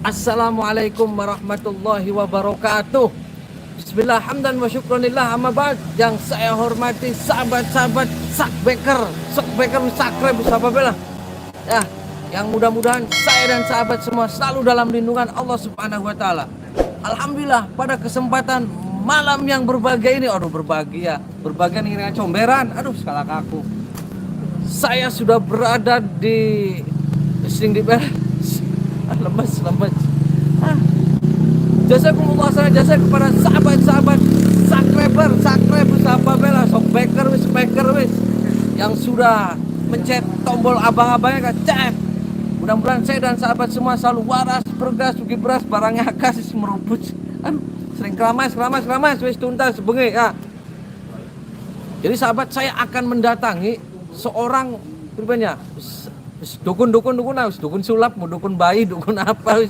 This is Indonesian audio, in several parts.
Assalamualaikum warahmatullahi wabarakatuh. Bismillah, hamdan wa syukranillah, amma ba'd. Yang saya hormati sahabat-sahabat Sakbeker, Sakreb, sahabat bela. Ya, yang mudah-mudahan saya dan sahabat semua selalu dalam lindungan Allah Subhanahu wa taala. Alhamdulillah pada kesempatan malam yang berbahagia ini, berbahagia dengan comberan, skala kaku. Saya sudah berada di lemes. Jazakumullah khairan jasa kepada sahabat-sahabat Sakreb, sahabat bela, Speaker wis yang sudah mencet tombol abang-abangnya kan cet. Mudah-mudahan saya dan sahabat semua selalu waras, bergas, sugi beras, barangnya kasih merubut. Sering keramas wis tuntas bengi ya. Jadi sahabat, saya akan mendatangi seorang pribadinya dukun sulap, mau dukun bayi, dukun apa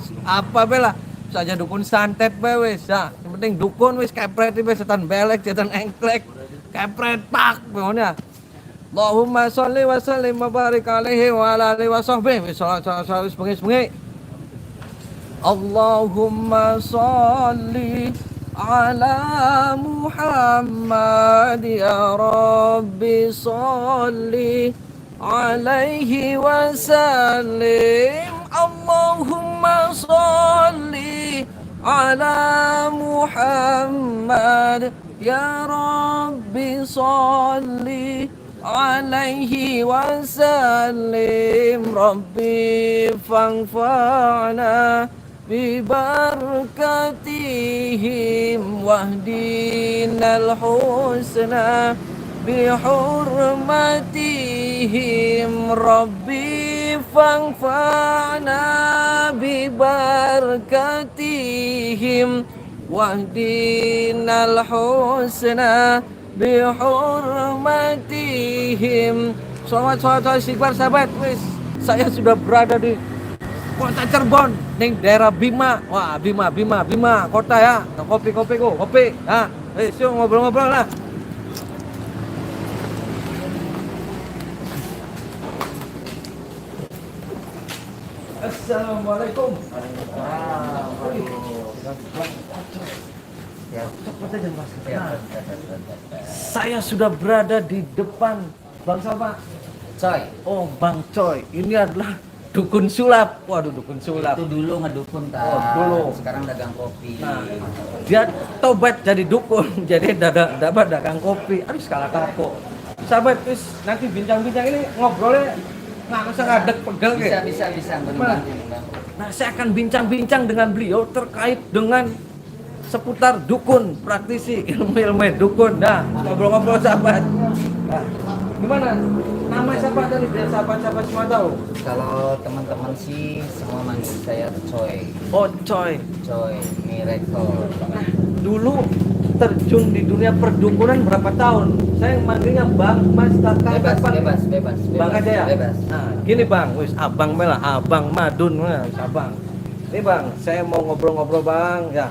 bela saja, dukun santet wis ya. Yang penting dukun wis kepret wis, setan belek, setan engklek, kepret pak pokoknya. Allahumma sholli wa sallim wa barik alaihi wa ala alihi wa sahbihi wis salat bengi. Allahumma sholli ala Muhammad ya Rabbi sholli alaihi wasallim. Allahumma sholli ala Muhammad ya Rabbi sholli alaihi wasallim. Rabbi fanfa'na bibarakatihim wahdinal husna bihurmatihim. Rabbi fanfa'na bibarakatihim wahdinal husna bihurmatihim. Sholawat istighfar sahabat. Wis, saya sudah berada di kota Cirebon, ning daerah Bima. Wah, Bima kota ya. Kopi. Nah, wis yuk ngobrol-ngobrol lah. Assalamualaikum. Saya sudah berada di depan Bang siapa? Coy. Oh, Bang Coy. Ini adalah dukun sulap. Waduh, dukun sulap. Itu dulu ngedukun kan. Oh, dulu. Sekarang dagang kopi. Nah, dia tobat jadi dukun, jadi dagang kopi. Skala kaku. Sahabat, nanti bincang-bincang ini ngobrolnya nggak usah ngadek pegel kayak. Bisa. Nah, saya akan bincang-bincang dengan beliau terkait dengan seputar dukun, praktisi ilmu dukun. Nah, ngobrol-ngobrol sahabat. Nah, gimana? Nama siapa tadi biar sahabat-sahabat semua tahu? Kalau teman-teman sih semua manggil saya Coy. Oh, Coy Miracle. Nah, dulu terjun di dunia perdukunan berapa tahun? Saya manggilnya Bang, Mas, Kakak. Bebas. Bang aja ya? Bebas. Nah, gini Bang, abang melah, abang madun, abang. Ini Bang, saya mau ngobrol-ngobrol Bang, ya.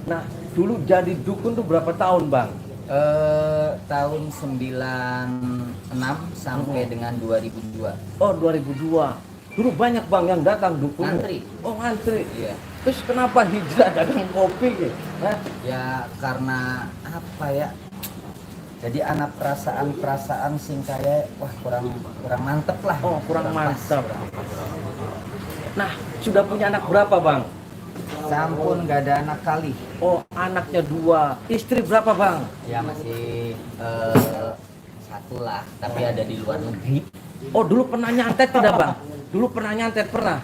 Nah, dulu jadi dukun tuh berapa tahun Bang? Tahun 96 sampai dengan 2002. Oh, 2002. Dulu banyak Bang yang datang dukun. Ngantri. Oh, ngantri. Iya. Terus kenapa hijrah dagang kopi gitu? Ya karena apa ya? Jadi anak perasaan sing kayak kurang mantep lah. Oh, kurang mantep. Nah, sudah punya anak berapa Bang? Sampun gak ada anak kali. Oh, anaknya 2. Istri berapa Bang? Ya masih 1 lah, tapi ada di luar negeri. Oh, dulu pernah nyantet tidak Bang? Pernah?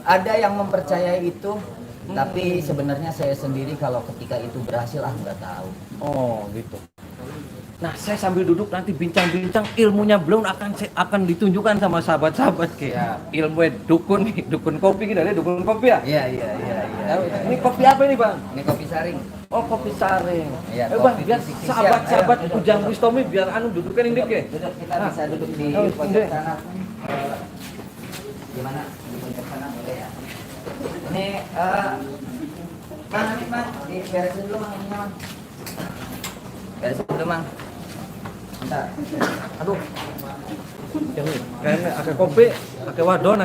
Ada yang mempercayai itu, tapi sebenarnya saya sendiri kalau ketika itu berhasil nggak tahu. Oh, gitu. Nah, saya sambil duduk nanti bincang-bincang, ilmunya belum akan ditunjukkan sama sahabat-sahabat ya. Ilmu dukun kopi kita, dukun kopi ya? Iya. Ini kopi apa ini Bang? Ini kopi saring. Oh, kopi saring. Ya, Bang, biar sahabat-sahabat Ujang Bustomi biar dudukkan ini deh. Duduk, kita bisa duduk di pojok sana. Gimana? Di pojok sana boleh ya? Ini Bang, beresin dulu Mang, ini Mang. Beresin dulu Mang. Bentar. Kayaknya akeh kopi, akeh wadon,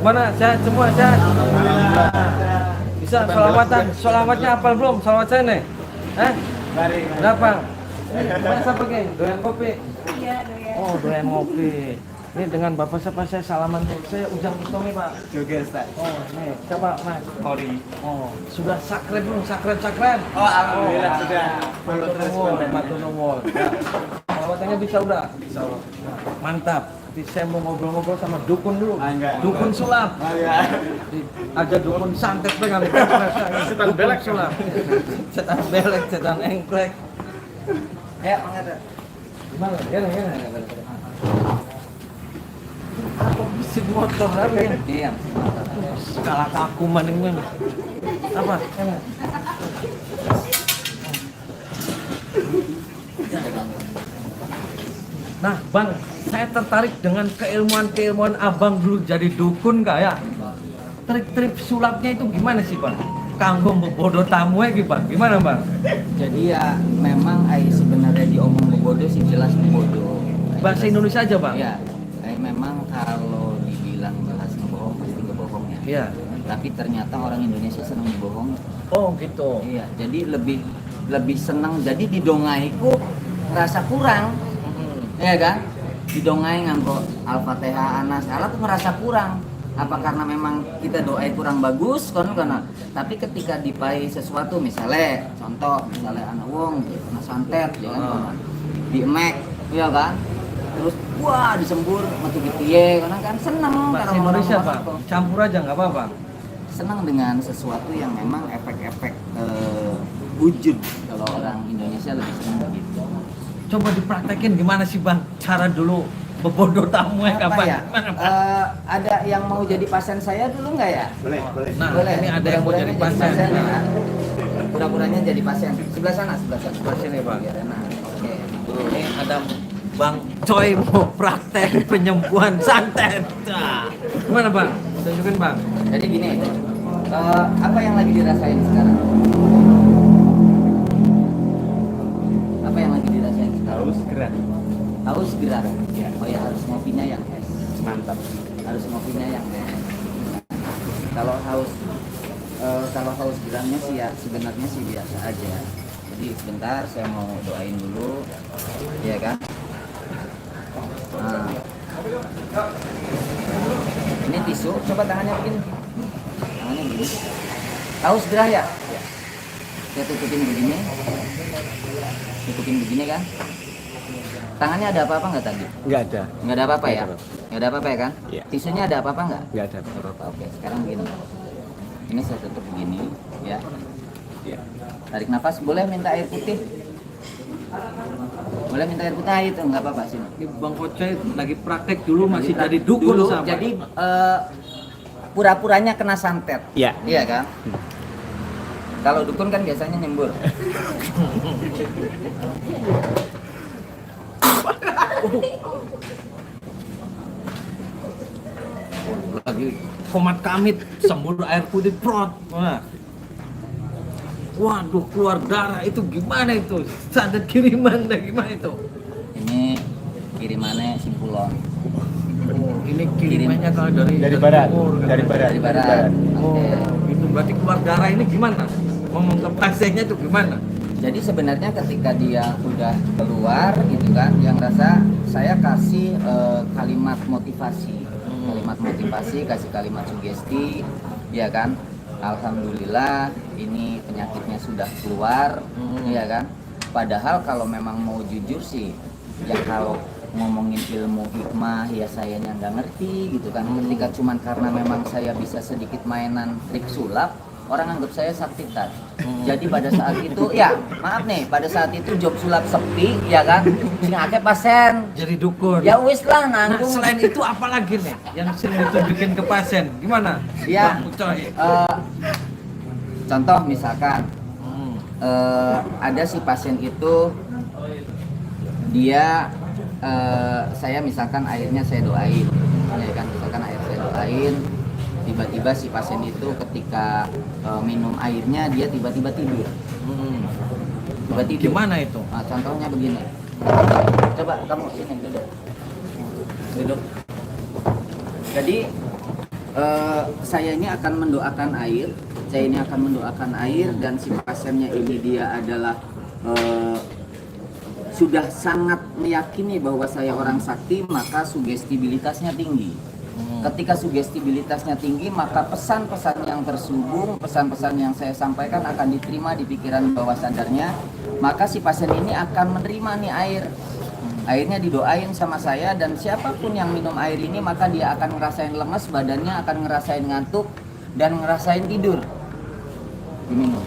Mana sehat semua sehat? Bisa selawatan. Selamatnya apal belum? Selawat saya nih. Berapa? Masa pergi? Doyan kopi? Iya, doyan. Oh, doyan ngopi. Ini dengan bapak siapa saya salaman tuh. Saya Ujang Utomi, Pak. Juga Ustaz. Oh, nih, coba Mas. Kori. Oh, sudah sakrem belum? Sakrem. Oh, alhamdulillah Oh, sudah. Matur nuwun, matur nuwun. Ya. Selawatannya bisa udah? Bisa. Mantap. Nanti saya mau ngobrol-ngobrol sama dukun dulu. Enggak. Dukun sulap. Ya. Ada dukun santet pegang. Setan belek sulap. Setan belek, setan engklek. Ya, mangga. Gimana? Gimana? Apa bisik motor apa ya? Iya. Skala kaku maning mana? Apa? Enak. Nah, Bang, saya tertarik dengan keilmuan Abang dulu jadi dukun nggak ya? Trik-trik sulapnya itu gimana sih, Bang? Kanggo bodoh tamu ya, Bang. Gimana, Bang? Jadi ya memang sebenarnya diomong bodoh sih jelas bodoh. Bahasa Indonesia aja, Bang. Ya, memang kalau dibilang jelas ngebohong pasti ngebohong ya. Iya. Tapi ternyata orang Indonesia senang dibohong. Oh, gitu. Iya, jadi lebih senang. Jadi didongaiku ngerasa kurang. Iya kan? Didongai nganggo Al-Fatihah Anas. Allah tuh ngerasa kurang. Apa karena memang kita doa kurang bagus karena tapi ketika dipai sesuatu misalnya contoh misalnya anak wong kena santet ya kan di emek ya kan terus wah disembur metu piye karena kan seneng Bahasa Indonesia, Pak. Campur aja nggak apa-apa. senang dengan sesuatu yang memang efek-efek wujud kalau orang Indonesia lebih senang begitu. Coba dipraktekin gimana sih, Bang? Cara dulu bebodoh tamu ya Apa kapan? ya? Gimana, Bang? Ada yang mau jadi pasien saya dulu nggak ya? Boleh. Nah, Boleh. ini ada yang mau jadi pasien. ya. Nah, Pura-puranya jadi pasien. Sebelah sana. Sebelah sini, Bang. Biar enak. Oke. ini ada Bang Coy mau praktek penyembuhan santet. Nah, gimana, Bang? Tunjukin, Bang. Jadi gini, apa yang lagi dirasain sekarang? Apa yang lagi dirasain sekarang? Harus gerak. Haus gerak. Ya. Oh ya harus ngopinya yang es. Mantap. Harus ngopinya yang es. Kalau haus geraknya sih ya sebenarnya sih biasa aja. Jadi sebentar saya mau doain dulu, ya kan? Nah. Ini tisu, coba tangannya begini. Tangannya begini. Haus gerah ya? Saya tutupin begini. Tutupin begini kan? Tangannya ada apa-apa nggak tadi? Enggak ada. Nggak ada apa-apa ya? Nggak ada. Nggak ada apa-apa ya kan? Iya. Tisunya ada apa-apa nggak? Enggak ada. Nggak apa-apa. Oke, sekarang begini. Ini saya tutup begini, ya. Iya. Tarik nafas, boleh minta air putih? Boleh minta air putih? Nah, itu nggak apa-apa sini. Ini Bang Coy lagi praktek dulu masih jadi dukun Dulu, sahabat. jadi pura-puranya kena santet. Iya. Iya kan? Kalau dukun kan biasanya nyembur. Lagi komat kamit sembur air putih prot. Wah. Waduh, keluar darah itu gimana itu? Santet kiriman dah gimana itu? Ini kirimannya Simpulon. Oh, ini kirimannya kalau dari barat. timur, kan? Dari barat. Dari barat. Oh, Oke. itu berarti keluar darah ini gimana? Ngomong ke pasiennya itu gimana? Jadi sebenarnya ketika dia udah keluar gitu kan, yang rasa saya kasih kalimat motivasi, kasih kalimat sugesti, ya kan. Alhamdulillah ini penyakitnya sudah keluar, ya kan. Padahal kalau memang mau jujur sih, ya kalau ngomongin ilmu hikmah ya saya nggak ngerti gitu kan. Ketika cuman karena memang saya bisa sedikit mainan trik sulap, orang anggap saya saktitan. Jadi pada saat itu, ya maaf nih, pada saat itu job sulap sepi, ya kan, sing akeh pasien. Jadi dukun. Ya wis lah Nah, nanggung. selain itu apa lagi nih yang sering ditunjukin ke pasien? Gimana? Ya. Bang Coy. Contoh misalkan Hmm. ada si pasien itu dia saya misalkan airnya saya doain, ya kan, misalkan air saya doain, tiba-tiba si pasien itu ketika minum airnya dia tiba-tiba tidur. Hmm. Tiba-tiba. Gimana itu? Nah, contohnya begini. Coba kamu sini duduk. Duduk. Jadi saya ini akan mendoakan air. Saya ini akan mendoakan air dan si pasiennya ini dia adalah sudah sangat meyakini bahwa saya orang sakti, maka sugestibilitasnya tinggi. Ketika sugestibilitasnya tinggi, maka pesan-pesan yang terselubung, pesan-pesan yang saya sampaikan akan diterima di pikiran bawah sadarnya. Maka si pasien ini akan menerima nih air. Airnya didoain sama saya, dan siapapun yang minum air ini maka dia akan ngerasain lemes, badannya akan ngerasain ngantuk dan ngerasain tidur. Diminum.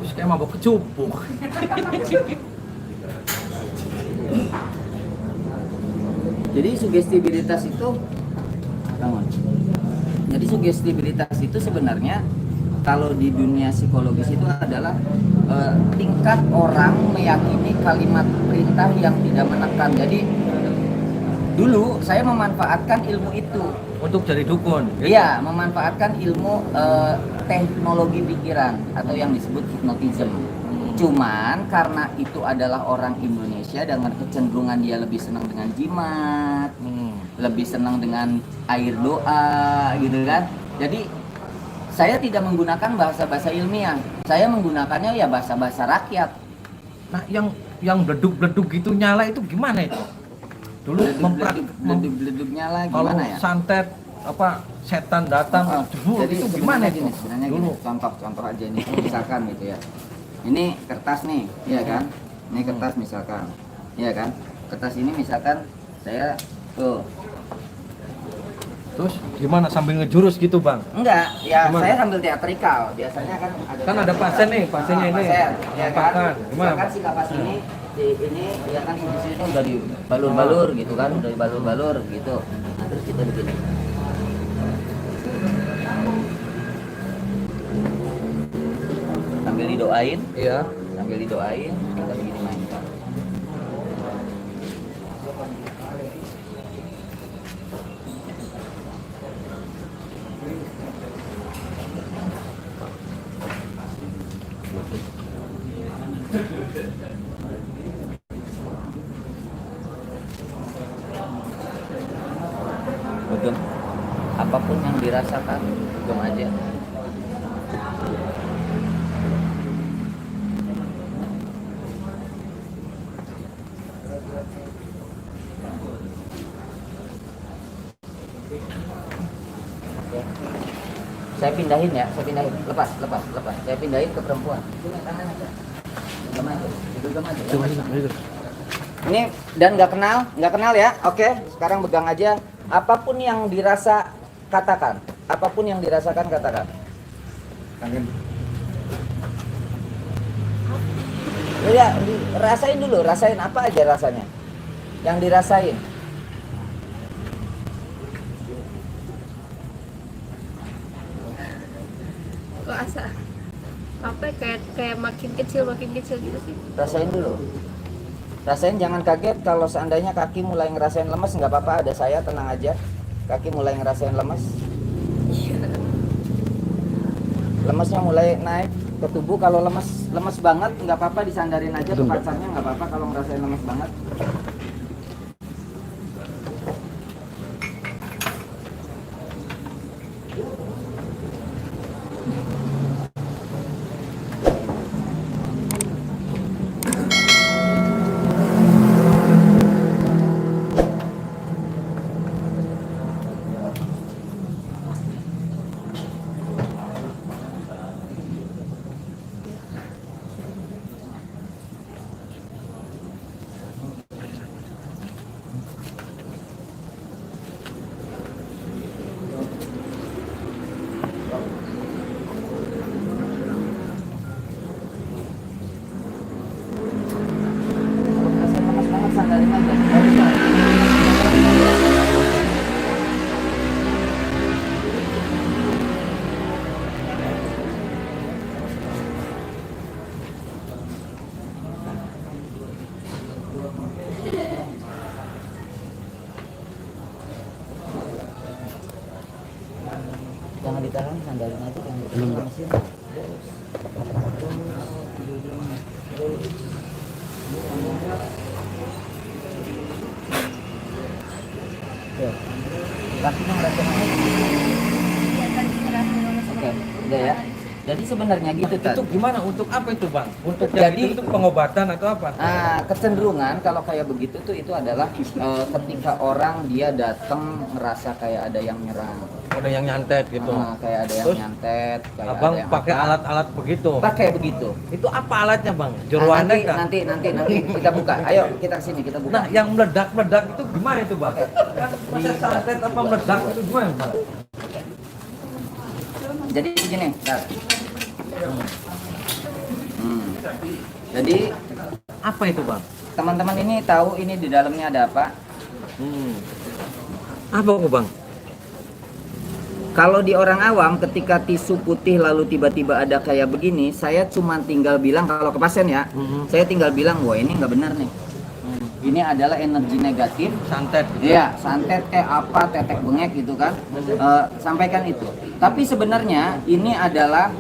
Terus kayak mabok kecupuk. Jadi sugestibilitas itu bangun. Jadi sugestibilitas itu sebenarnya kalau di dunia psikologis itu adalah tingkat orang meyakini kalimat perintah yang tidak menekan. Jadi dulu saya memanfaatkan ilmu itu Untuk jadi dukun. Iya, memanfaatkan ilmu teknologi pikiran atau yang disebut hypnotism. Cuman karena itu adalah orang Indonesia dengan kecenderungan dia lebih senang dengan jimat, lebih senang dengan air doa gitu kan. Jadi saya tidak menggunakan bahasa-bahasa ilmiah. Saya menggunakannya ya bahasa-bahasa rakyat. Nah, yang bleduk-bleduk gitu nyala itu gimana itu? Dulu Bleduk nyala kalau gimana ya? santet apa setan datang Jadi itu gimana sebenarnya itu? sebenarnya Dulu. gini, contoh aja nih, misalkan gitu ya. Ini kertas nih, ya kan? Ini kertas misalkan, ya kan? Kertas ini misalkan saya tuh, Terus gimana sambil ngejurus gitu, Bang? enggak, ya Gimana? saya sambil teatrikal. Biasanya kan ada Kan ada pasien nih, pasiennya ini. pasien, ya kan? Nampakan. Gimana, Misalkan Pak? si kapas ini ya kan di sini udah dibalur-balur gitu kan, udah dibalur-balur gitu. Nah, terus kita begini. Sambil didoain, Iya. sambil didoain kita begini main. Begem, apapun yang dirasakan, begem aja. Saya pindahin ya, saya pindahin. Lepas. Saya pindahin ke perempuan. Sini, tangan aja. Genggam aja. Ini dan nggak kenal ya. Oke, sekarang pegang aja. Apapun yang dirasa katakan. Apapun yang dirasakan katakan. Ya, rasain dulu. Rasain apa aja rasanya. Yang dirasain. Kok asa apa kayak makin kecil gitu sih. Rasain dulu. Rasain, jangan kaget kalau seandainya kaki mulai ngerasain lemes, nggak apa-apa, ada saya, tenang aja. Kaki mulai ngerasain lemes. Lemesnya mulai naik ke tubuh. Kalau lemes banget nggak apa-apa, disandarin aja ke pacarnya, nggak apa-apa kalau ngerasain lemes banget. Kalau ngerasain lemes banget, sandarin aja. Nggak usah. Jangan ditahan, sandarin aja, jangan Kakinya merasa oke, udah ya. Jadi sebenarnya gitu Itu kan. gimana? Untuk apa itu bang? Untuk Jadi- jadi itu pengobatan atau apa? Nah, kecenderungan kalau kayak begitu tuh itu adalah ketika orang dia datang merasa kayak ada yang nyerang. Ada yang nyantet gitu. Kayak ada yang Terus, nyantet, kayak Abang ada yang pakai apa. alat-alat begitu. Pakai begitu. Itu apa alatnya bang? Nah, Jeruannya kah? nanti kita buka. Ayo kita kesini kita buka. Nah, yang meledak-meledak itu gimana itu bang? Kan masa santet apa meledak itu gimana bang? Jadi begini, Tar. Jadi Apa itu bang? teman-teman ini tahu ini di dalamnya ada apa? Apa kok bang? Kalau di orang awam ketika tisu putih lalu tiba-tiba ada kayak begini, saya cuma tinggal bilang kalau ke pasien ya, saya tinggal bilang wah ini nggak benar nih. Ini adalah energi negatif. Santet gitu. Iya, santet kayak apa, tetek bengek gitu kan. Sampaikan itu. Tapi sebenarnya ini adalah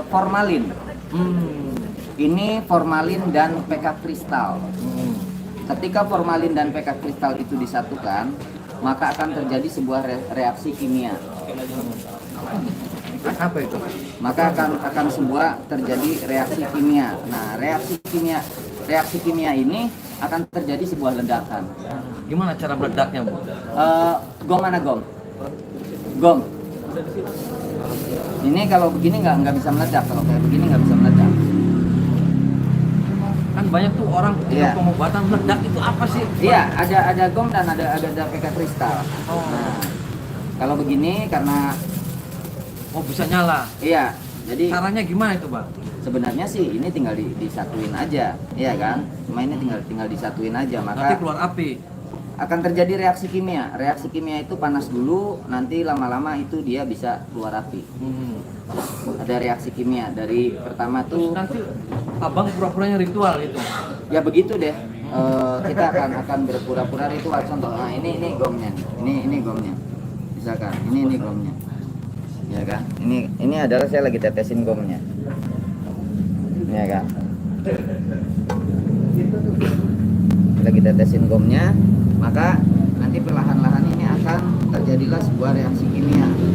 formalin. Ini formalin dan PK kristal. Ketika formalin dan PK kristal itu disatukan, maka akan terjadi sebuah reaksi kimia. Apa itu? Maka akan sebuah terjadi reaksi kimia. Nah, reaksi kimia ini akan terjadi sebuah ledakan. Gimana cara meledaknya bu? Gom mana gom? Gom. Ini kalau begini nggak bisa meledak. Kalau kayak begini nggak bisa meledak. Kan banyak tuh orang ketika Iya. pengobatan meledak itu apa sih? Iya, ada gom dan ada PK kristal. Nah, kalau begini karena Oh bisa nyala. iya, jadi Caranya gimana itu bang? sebenarnya sih ini tinggal disatuin aja, iya kan? Cuma ini tinggal disatuin aja, Nanti maka keluar api. akan terjadi reaksi kimia. Reaksi kimia itu panas dulu, nanti lama-lama itu dia bisa keluar api. Ada reaksi kimia dari pertama Terus tuh, nanti abang pura-puranya ritual itu. ya begitu deh. Kita akan berpura-pura ritual. Contoh, nah ini gomnya, ini gomnya. Misalkan ini gomnya, ya kan? Ini adalah saya lagi tetesin gomnya, ya kan? Lagi tetesin gomnya, maka nanti perlahan-lahan ini akan terjadilah sebuah reaksi kimia. Tuh.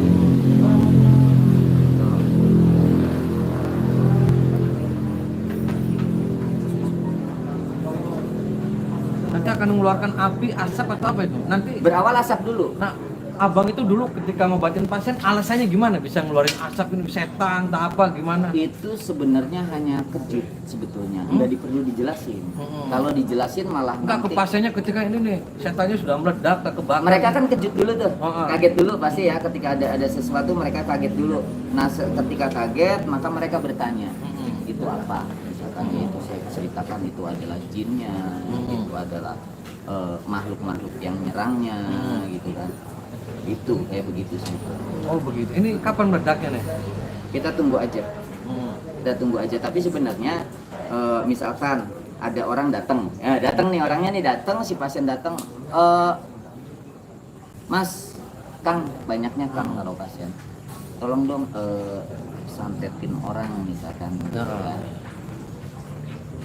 Nanti akan mengeluarkan api, asap atau apa itu? Nanti. Berawal asap dulu. Nah, abang itu dulu ketika ngobatin pasien alasannya gimana bisa ngeluarin asap ini setan tak apa gimana? Itu sebenarnya hanya kejut sebetulnya, nggak perlu dijelasin. Kalau dijelasin malah Enggak, ke nanti pasiennya ketika ini nih setannya sudah meledak tak kebakar. mereka kan kejut dulu tuh, Oh. kaget dulu pasti ya ketika ada sesuatu mereka kaget dulu. Nah ketika kaget maka mereka bertanya itu apa? Misalkan itu saya ceritakan itu adalah jinnya, itu adalah makhluk-makhluk yang nyerangnya, gitu kan. Itu kayak begitu sih. Oh begitu. Ini kapan meledaknya nih? Kita tunggu aja. Kita tunggu aja. Tapi sebenarnya misalkan ada orang datang nih orangnya nih datang, si pasien datang, Mas, Kang, banyaknya Kang kalau pasien, tolong dong santetin orang misalkan, Ya.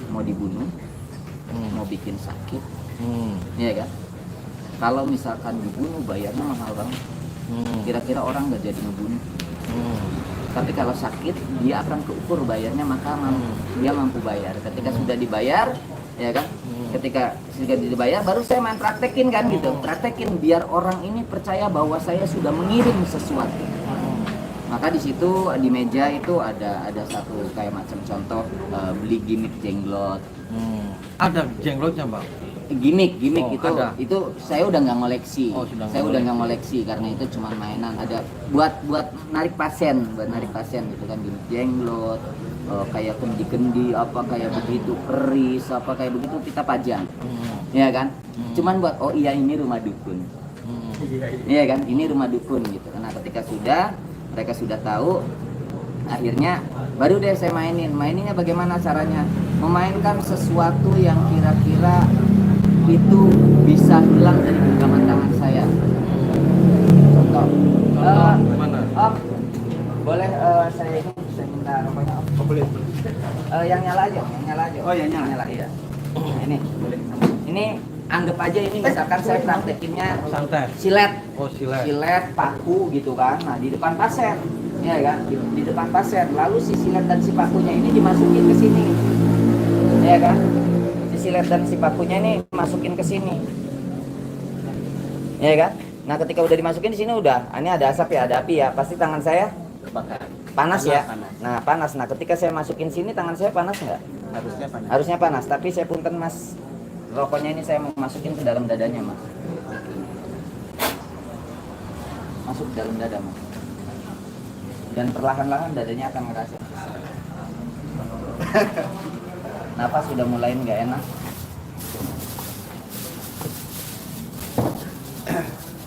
mau dibunuh, mau bikin sakit, Hmm. ya kan? Kalau misalkan dibunuh bayarnya mahal banget. Kira-kira orang nggak jadi ngebunuh. Tapi kalau sakit dia akan keukur bayarnya, maka dia mampu bayar. Ketika sudah dibayar, ya kan? Ketika sudah dibayar baru saya main praktekin kan gitu. Praktekin biar orang ini percaya bahwa saya sudah mengirim sesuatu. Maka di situ di meja itu ada satu kayak macam contoh beli gimmick jenglot. Ada jenglotnya bang. Gimmick Oh, itu saya udah nggak ngoleksi. Oh, sudah Saya nggak udah nggak ngoleksi karena itu cuma mainan. Ada buat narik pasien, gitu kan, gimmick jenglot, kayak kendi-kendi apa kayak begitu, keris apa kayak begitu kita pajang, ya kan? Cuman buat oh iya ini rumah dukun, iya kan? Ini rumah dukun gitu. Karena ketika mereka sudah tahu, akhirnya baru deh saya maininnya bagaimana caranya memainkan sesuatu yang kira-kira itu bisa hilang dari genggaman tangan saya. Contoh, Gimana? Om, Boleh saya minta rokoknya Om? Oh, boleh. Yang nyala aja, Oh, yang nyala. iya. Ini, ini anggap aja ini misalkan saya praktekinnya Santet. silet, Oh, silet. silet paku gitu kan. Nah di depan pasien, ya kan, di depan pasien. Lalu si silet dan si pakunya ini dimasukin ke sini, ya kan. Si silet dan si pakunya ini masukin ke sini, ya kan. Nah ketika udah dimasukin di sini udah, ini ada asap ya, ada api ya. Pasti tangan saya Terbakar. panas ya. Panas. Nah panas. Nah ketika saya masukin sini tangan saya panas nggak? Harusnya panas. Harusnya panas. Tapi saya punten mas, rokoknya ini saya mau masukin ke dalam dadanya mas. Masuk ke dalam dada mas. Dan perlahan-lahan dadanya akan ngerasa. Nafas sudah mulai nggak enak.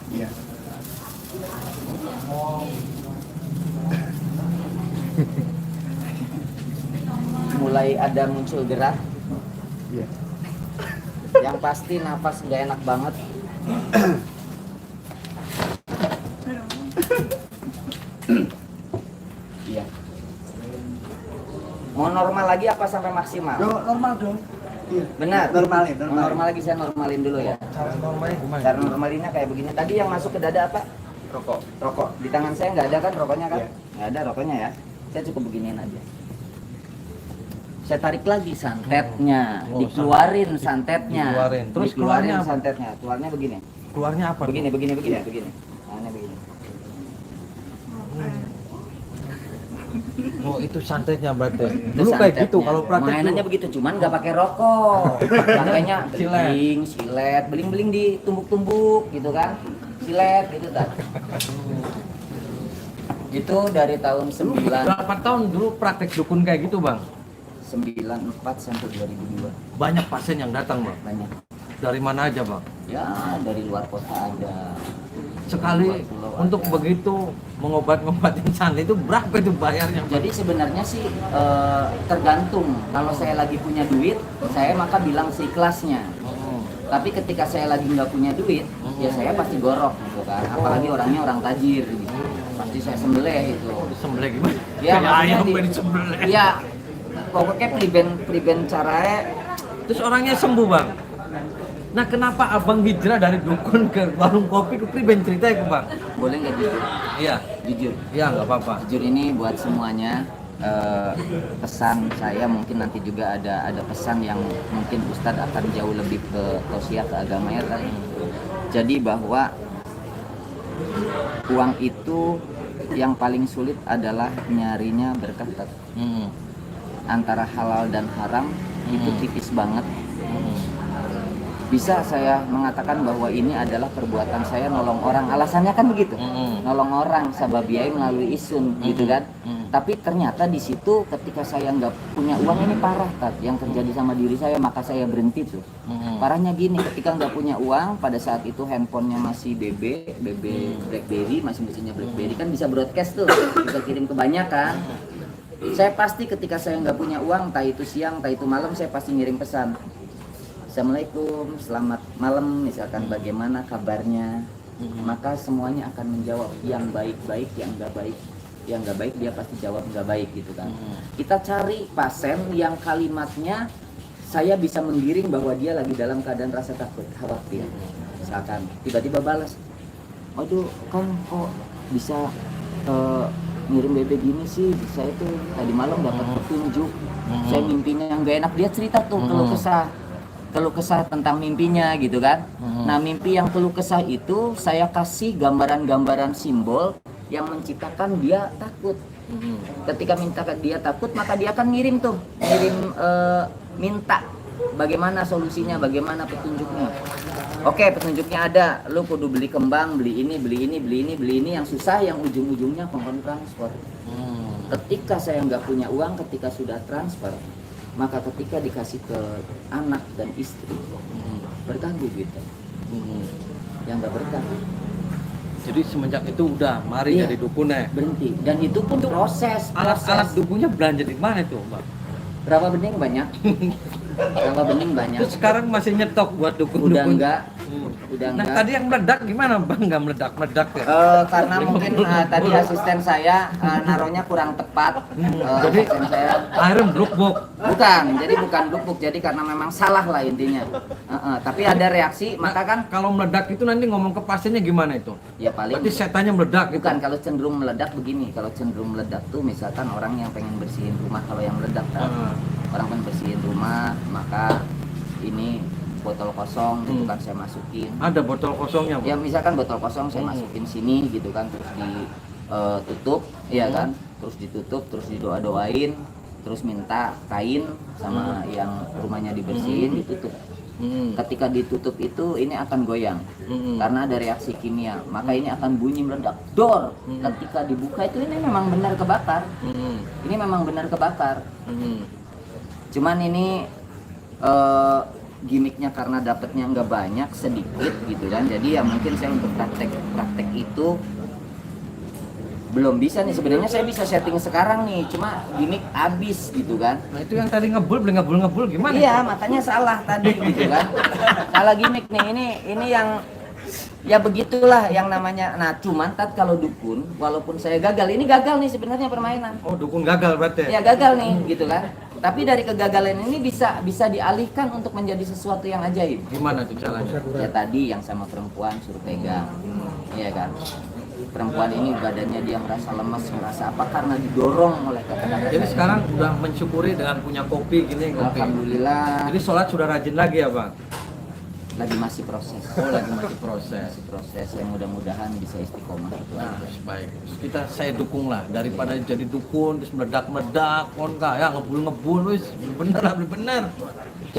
Iya. Mulai ada muncul gerak. Iya. Yang pasti nafas nggak enak banget. Iya. Mau normal lagi apa sampai maksimal? Normal dong. Iya. Benar. Normalin, Mau normalin. normal lagi, saya normalin dulu ya. Cara normalnya gimana? Cara normalinnya kayak begini. Tadi yang masuk ke dada apa? Rokok. Rokok. Di tangan saya nggak ada kan rokoknya kan? Iya. Nggak ada rokoknya ya. Saya cukup beginiin aja. Saya tarik lagi santetnya, Oh, dikeluarin santetnya. Dikeluarin. Terus dikeluarin keluarnya apa? santetnya. Keluarnya begini. Keluarnya apa? Begini. Nah, begini. Oh, itu santetnya berarti. Itu Dulu kayak santetnya. gitu kalau praktek mainannya dulu. begitu, cuman nggak pakai rokok. Pakainya Silet. silet, beling-beling ditumbuk-tumbuk gitu kan. Silet gitu kan. Itu dari tahun 9 Berapa tahun dulu praktek dukun kayak gitu, Bang? 94 sampai 2002. Banyak pasien yang datang, Bang. Banyak. Dari mana aja, Bang? Ya, dari luar kota ada. Sekali Luar pulau untuk ada. begitu mengobatin santet itu berapa itu bayarnya, Bang? Jadi sebenarnya sih tergantung. Kalau saya lagi punya duit, saya maka bilang seikhlasnya. Oh. Tapi ketika saya lagi nggak punya duit, ya saya pasti gorok gitu kan. Apalagi orangnya orang tajir gitu. Pasti saya sembelih itu. Disembelih gimana? Ya, Kayak maksudnya ayam di- kayak disembelih. Iya. Pokoknya priben caranya Terus orangnya sembuh, Bang. Nah, kenapa Abang hijrah dari dukun ke warung kopi ke priben ceritanya, Bang? boleh nggak jujur? Iya. Jujur. Iya, nggak apa-apa. Jujur ini buat semuanya. Pesan saya mungkin nanti juga ada pesan yang mungkin Ustadz akan jauh lebih ke tausiah ke agamanya tadi. Jadi bahwa uang itu yang paling sulit adalah nyarinya berkah. Tat. Antara halal dan haram itu tipis banget. Bisa saya mengatakan bahwa ini adalah perbuatan saya nolong orang. Alasannya kan begitu. Nolong orang sababiai melalui isun gitu kan. Tapi ternyata di situ ketika saya nggak punya uang ini parah Tat. Yang terjadi sama diri saya maka saya berhenti tuh. Parahnya gini, ketika nggak punya uang pada saat itu handphonenya masih BB BlackBerry, masih mesinnya BlackBerry kan bisa broadcast tuh. Kita kirim ke banyak kan. Saya pasti ketika saya nggak punya uang, entah itu siang, entah itu malam, saya pasti ngirim pesan. Assalamualaikum, selamat malam, misalkan bagaimana kabarnya, maka semuanya akan menjawab yang baik-baik, yang nggak baik. Yang nggak baik dia pasti jawab nggak baik gitu kan. Kita cari pasien yang kalimatnya saya bisa menggiring bahwa dia lagi dalam keadaan rasa takut, khawatir. Misalkan tiba-tiba balas, aduh kan kok bisa ngirim bebek gini sih, saya tuh tadi malam dapat petunjuk, saya mimpinya yang gak enak, dia cerita tuh keluh kesah tentang mimpinya gitu kan. Nah mimpi yang keluh kesah itu saya kasih gambaran-gambaran simbol yang menciptakan dia takut. Ketika minta dia takut maka dia akan ngirim minta bagaimana solusinya, bagaimana petunjuknya. Oke, petunjuknya ada, lu kudu beli kembang, beli ini yang susah, yang ujung-ujungnya pohon transfer. Ketika saya nggak punya uang, ketika sudah transfer, maka ketika dikasih ke anak dan istri, berkah gitu. Yang nggak berkah. Jadi semenjak itu udah mari Iya. jadi dukunnya. Berhenti. Dan itu pun proses. Alat-alat dukunnya belanja di mana itu, Bang? Berapa bening banyak? Berapa bening banyak? Terus sekarang masih nyetok buat Udah dukun-dukun. enggak, Udah Nah enggak. tadi yang meledak gimana bang? Nggak meledak ya? Karena mungkin tadi asisten saya naruhnya kurang tepat. Jadi Asisten saya airnya bluk-bluk. bukan bluk, jadi karena memang salah lah intinya. Tapi ada reaksi, maka kan Kalau meledak itu nanti ngomong ke pasiennya gimana itu? ya paling Berarti setannya meledak gitu. bukan. Kalau cenderung meledak begini, kalau cenderung meledak tuh misalkan orang yang pengen bersihin rumah, kalau yang meledak kan orang pengen bersihin rumah, maka ini botol kosong gitu kan saya masukin. Ada botol kosongnya Ya bang? misalkan botol kosong saya masukin sini gitu kan, terus ditutup, iya kan, terus ditutup, terus didoa-doain, terus minta kain sama yang rumahnya dibersihin, ditutup. Ketika ditutup itu ini akan goyang karena ada reaksi kimia, maka ini akan bunyi meledak dor. Ketika dibuka itu ini memang benar kebakar, ini memang benar kebakar. Cuman ini gimmicknya karena dapatnya nggak banyak, sedikit gitu kan, jadi ya mungkin saya untuk praktek itu belum bisa nih. Sebenarnya saya bisa setting sekarang nih, cuma gimmick habis gitu kan. Nah itu yang tadi ngebul, beli ngebul gimana? Iya, makanya salah tadi gitu kan. Salah gimmick nih, ini yang ya begitulah yang namanya. Nah, cuman kalau dukun, walaupun saya gagal, ini gagal nih sebenarnya permainan. Oh dukun gagal berarti? Ya gagal nih gitu kan. Tapi dari kegagalan ini bisa dialihkan untuk menjadi sesuatu yang ajaib. Gimana tuh caranya? Ya tadi yang sama perempuan suruh pegang, iya kan. Perempuan ini badannya dia merasa lemas, merasa apa karena didorong oleh kata-kata. Jadi sekarang udah mensyukuri dengan punya kopi gini, kopi. Alhamdulillah. Jadi sholat sudah rajin lagi ya bang? Lagi masih proses. Oh lagi masih proses. Masih proses. Yang mudah-mudahan bisa istiqomah itu Nah, aja. baik. Terus saya dukung lah daripada jadi dukun terus meledak-meledak, kon ya ngebul wis bener.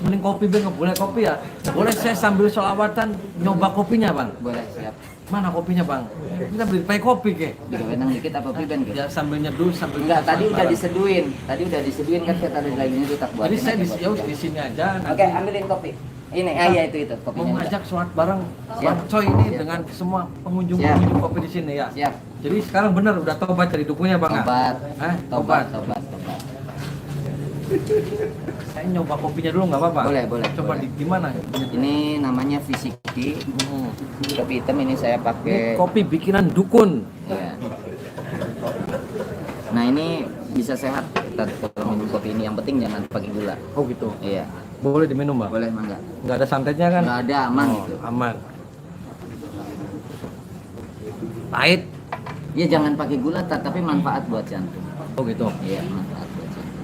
Mending kopi bang, boleh kopi ya. Boleh saya sambil sholawatan nyoba kopinya bang. Boleh, siap. Mana kopinya bang? Kita beli pakai kopi ke? Digawenang dikit apa piben ke? Ya sambil nyeduh sambil. Enggak, tadi udah diseduin. Tadi udah diseduin kan kita tadi lagi itu tak buat. Jadi saya di sini aja. Oke, ambilin kopi. Ini, iya itu Mau kopinya. ngajak sholat bareng Siap. Bang Coy ini Siap. dengan semua pengunjung Siap. kopi di sini ya. Siap. Jadi sekarang benar udah tobat dari dukunya bang. ya? Tobat. Hah? Tobat. Saya nyoba kopinya dulu nggak apa-apa? Boleh. Coba boleh. di gimana? Ini namanya Visiki. Hmm. Kopi hitam ini saya Ini pakai. kopi bikinan dukun. Iya. Nah, ini bisa sehat kita kalau minum kopi ini. Yang penting jangan pakai gula. Oh gitu. Iya. Boleh diminum bang? Boleh mangga. Nggak ada santetnya kan? Nggak ada, aman Oh, gitu. Aman. Pahit. Iya, jangan pakai gula tapi manfaat buat jantung. Oh gitu. Iya, manfaat buat jantung.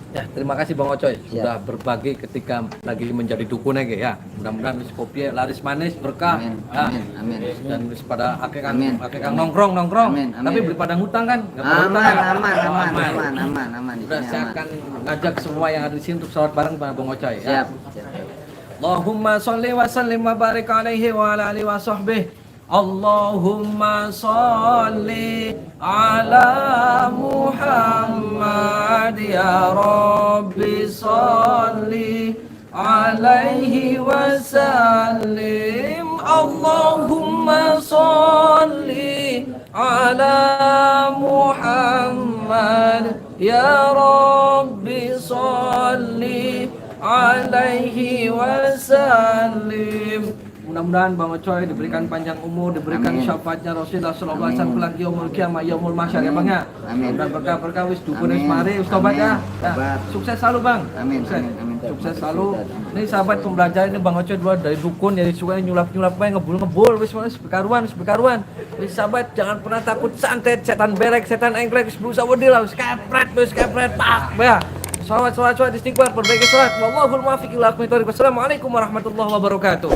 Ya, terima kasih Bang Ocoy sudah berbagi ketika lagi menjadi dukun aja ya. Mudah-mudahan wis kopi laris manis berkah. Amin. Ya. Amin. Dan wis pada akeh Amin. nongkrong. Amin. Tapi beli pada ngutang kan? Nggak pada ngutang, ya? Aman. Di Udah sini saya aman. akan ngajak semua yang ada di sini untuk sholat bareng sama Bang Ocoy ya. Siap. Allahumma sholli wa sallim wa barik alaihi wa ala alihi wa sahbihi. Allahumma sholli ala Muhammad ya Rabbi sholli alaihi wa sallim. Allahumma sholli ala Muhammad ya Rabbi sholli alaihi wasallim. Mudah-mudahan Bang Ocoy diberikan panjang umur, diberikan Amin. syafaatnya Rasulullah sallallahu alaihi Amin. wasallam kelak yaumul qiyamah, yaumul mahsyar ya Bang ya. Amin. Dan berkah-berkah wis dukun wis Amin. mari wis tobat ya. Amin. Ya. Tobat. Sukses selalu Bang. Amin. Sukses. Amin. Sukses selalu. Ini sahabat pembelajar ini Bang Ocoy dua dari dukun jadi suka nyulap-nyulap bae ngebul-ngebul wis bekaruan. Wis sahabat jangan pernah takut santet, setan berek, setan engklek wis berusaha wedi lah wis kepret pak ya. Salat istighfar, perbaiki salat. Wallahul muwaffiq ila aqwamit thoriq. Wassalamualaikum warahmatullahi wabarakatuh.